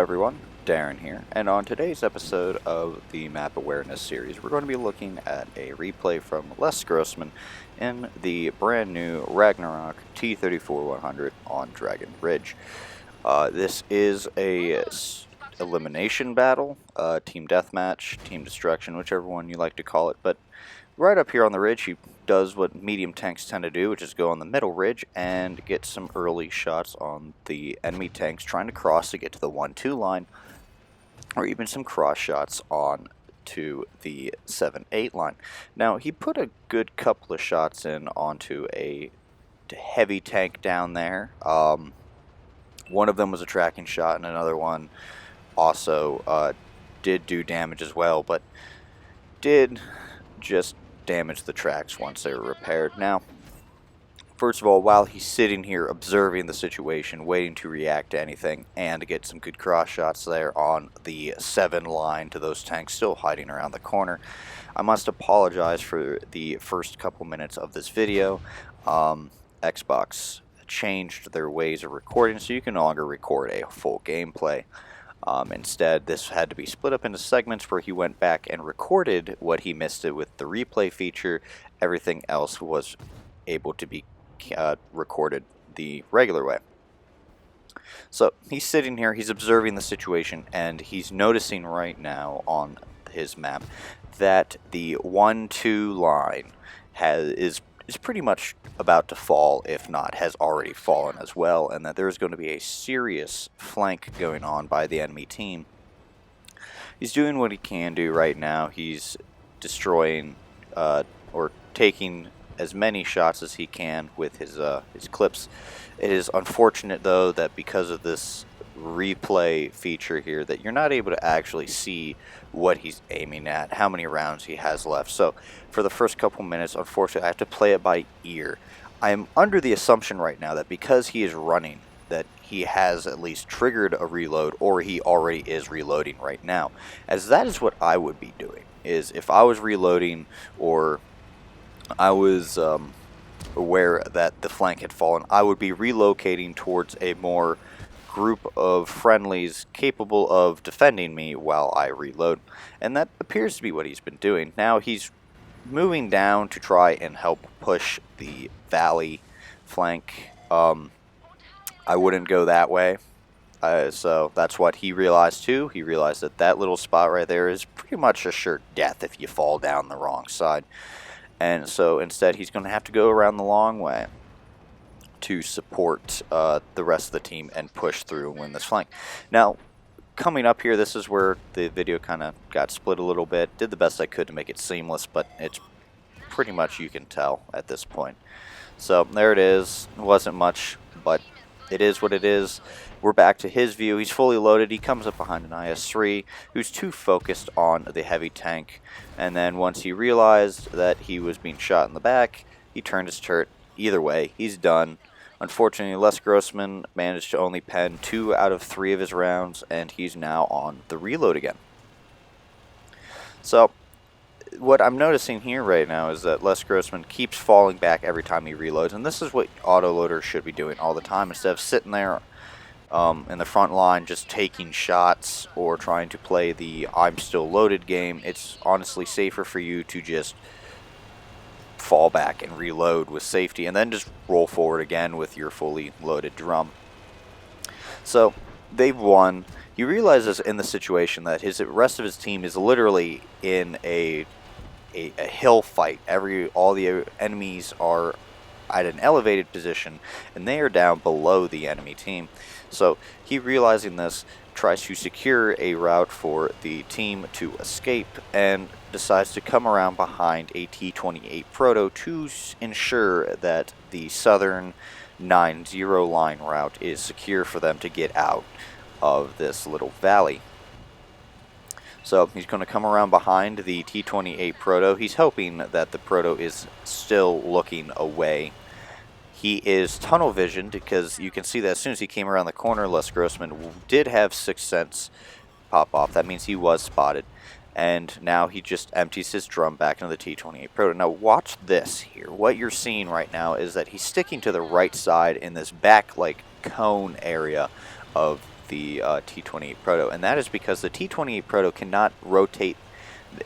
everyone, Darren here, and on today's episode of the Map Awareness series, we're going to be looking at a replay from Ies Gr0ssman in the brand new Ragnarok T-34-100 on Dragon Ridge. This is a elimination battle, team deathmatch, team destruction, whichever one you like to call it, but right up here on the ridge, he does what medium tanks tend to do, which is go on the middle ridge and get some early shots on the enemy tanks trying to cross to get to the 1-2 line, or even some cross shots on to the 7-8 line. Now, he put a good couple of shots in onto a heavy tank down there. One of them was a tracking shot, and another one also did do damage as well, but did just damage the tracks once they were repaired. Now, first of all, while he's sitting here observing the situation, waiting to react to anything, and to get some good cross shots there on the 7 line to those tanks still hiding around the corner, I must apologize for the first couple minutes of this video. Xbox changed their ways of recording, so you can no longer record a full gameplay. Instead, this had to be split up into segments where he went back and recorded what he missed it with the replay feature. Everything else was able to be recorded the regular way. So he's sitting here, he's observing the situation, and he's noticing right now on his map that the 1-2 line is pretty much about to fall, if not has already fallen as well, and that there's going to be a serious flank going on by the enemy team. He's doing what he can do right now. He's destroying or taking as many shots as he can with his clips. It is unfortunate, though, that because of this replay feature here, that you're not able to actually see what he's aiming at, how many rounds he has left. So for the first couple minutes, unfortunately, I have to play it by ear. I am under the assumption right now that because he is running, that he has at least triggered a reload, or he already is reloading right now, as that is what I would be doing. Is if I was reloading, or I was aware that the flank had fallen, I would be relocating towards a more group of friendlies capable of defending me while I reload, and that appears to be what he's been doing. Now he's moving down to try and help push the valley flank. I wouldn't go that way, so that's what he realized too. He realized that that little spot right there is pretty much a sure death if you fall down the wrong side, and so instead he's going to have to go around the long way to support the rest of the team and push through and win this flank. Now, coming up here, this is where the video kind of got split a little bit. Did the best I could to make it seamless, but it's pretty much, you can tell at this point. So there it is. It wasn't much, but it is what it is. We're back to his view. He's fully loaded. He comes up behind an IS-3 who's too focused on the heavy tank, and then once he realized that he was being shot in the back, he turned his turret. Either way, he's done. Unfortunately, Ies Gr0ssman managed to only pen 2 out of 3 of his rounds, and he's now on the reload again. So, what I'm noticing here right now is that Ies Gr0ssman keeps falling back every time he reloads, and this is what autoloaders should be doing all the time, instead of sitting there in the front line just taking shots or trying to play the I'm still loaded game. It's honestly safer for you to just fall back and reload with safety, and then just roll forward again with your fully loaded drum. So they've won. He realizes in the situation that his rest of his team is literally in a hill fight. All the enemies are at an elevated position, and they are down below the enemy team. So he, realizing this, tries to secure a route for the team to escape, and decides to come around behind a T-28 Proto to ensure that the southern 9-0 line route is secure for them to get out of this little valley. So he's going to come around behind the T-28 Proto. He's hoping that the Proto is still looking away. He is tunnel visioned, because you can see that as soon as he came around the corner, Ies Gr0ssman did have 6th Sense pop off. That means he was spotted. And now he just empties his drum back into the T-28 Proto. Now watch this here. What you're seeing right now is that he's sticking to the right side in this back like cone area of the T-28 Proto, and that is because the T-28 Proto cannot rotate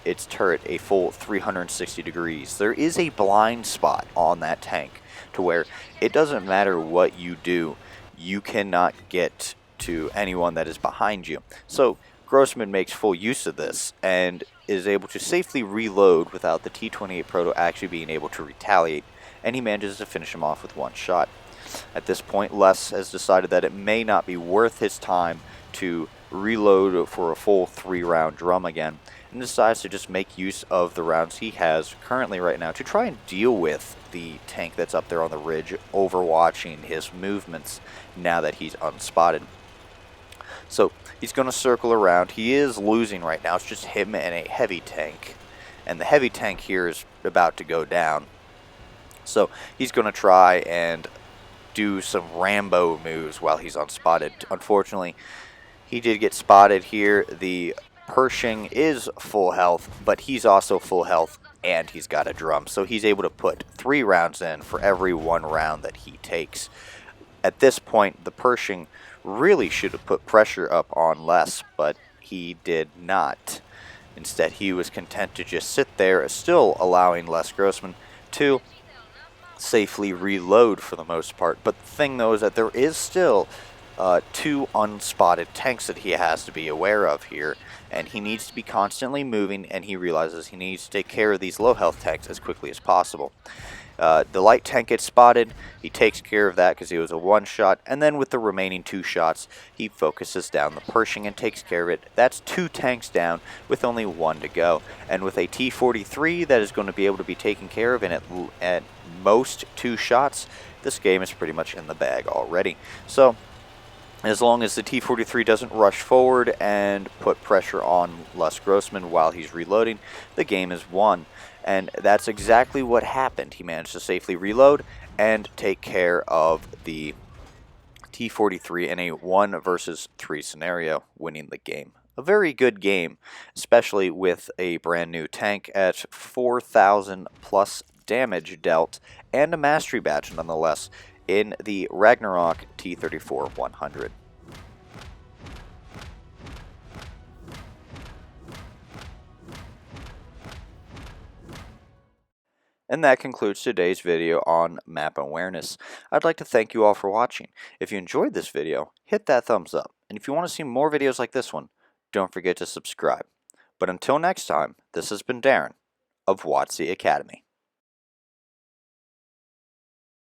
its turret a full 360 degrees. There is a blind spot on that tank to where it doesn't matter what you do, you cannot get to anyone that is behind you. So Grossman makes full use of this and is able to safely reload without the T-28 Proto actually being able to retaliate, and he manages to finish him off with one shot. At this point, Les has decided that it may not be worth his time to reload for a full 3-round drum again, and decides to just make use of the rounds he has currently right now to try and deal with the tank that's up there on the ridge, overwatching his movements now that he's unspotted. So he's going to circle around. He is losing right now. It's just him and a heavy tank, and the heavy tank here is about to go down. So he's going to try and do some Rambo moves while he's unspotted. Unfortunately, he did get spotted here. The Pershing is full health, but he's also full health and he's got a drum, so he's able to put 3 rounds in for every 1 round that he takes. At this point, the Pershing really should have put pressure up on Les, but he did not. Instead, he was content to just sit there, still allowing Les Grossman to safely reload for the most part. But the thing though is that there is still 2 unspotted tanks that he has to be aware of here, and he needs to be constantly moving, and he realizes he needs to take care of these low health tanks as quickly as possible. The light tank gets spotted, he takes care of that because he was a 1-shot, and then with the remaining 2 shots, he focuses down the Pershing and takes care of it. That's 2 tanks down with only 1 to go, and with a T-43 that is going to be able to be taken care of in at most 2 shots, this game is pretty much in the bag already. So as long as the T-43 doesn't rush forward and put pressure on Les Grossman while he's reloading, the game is won. And that's exactly what happened. He managed to safely reload and take care of the T-43 in a 1 versus 3 scenario, winning the game. A very good game, especially with a brand new tank at 4,000 plus damage dealt and a mastery badge nonetheless in the Ragnarok T-34-100. And that concludes today's video on map awareness. I'd like to thank you all for watching. If you enjoyed this video, hit that thumbs up. And if you want to see more videos like this one, don't forget to subscribe. But until next time, this has been Darren of WotC Academy.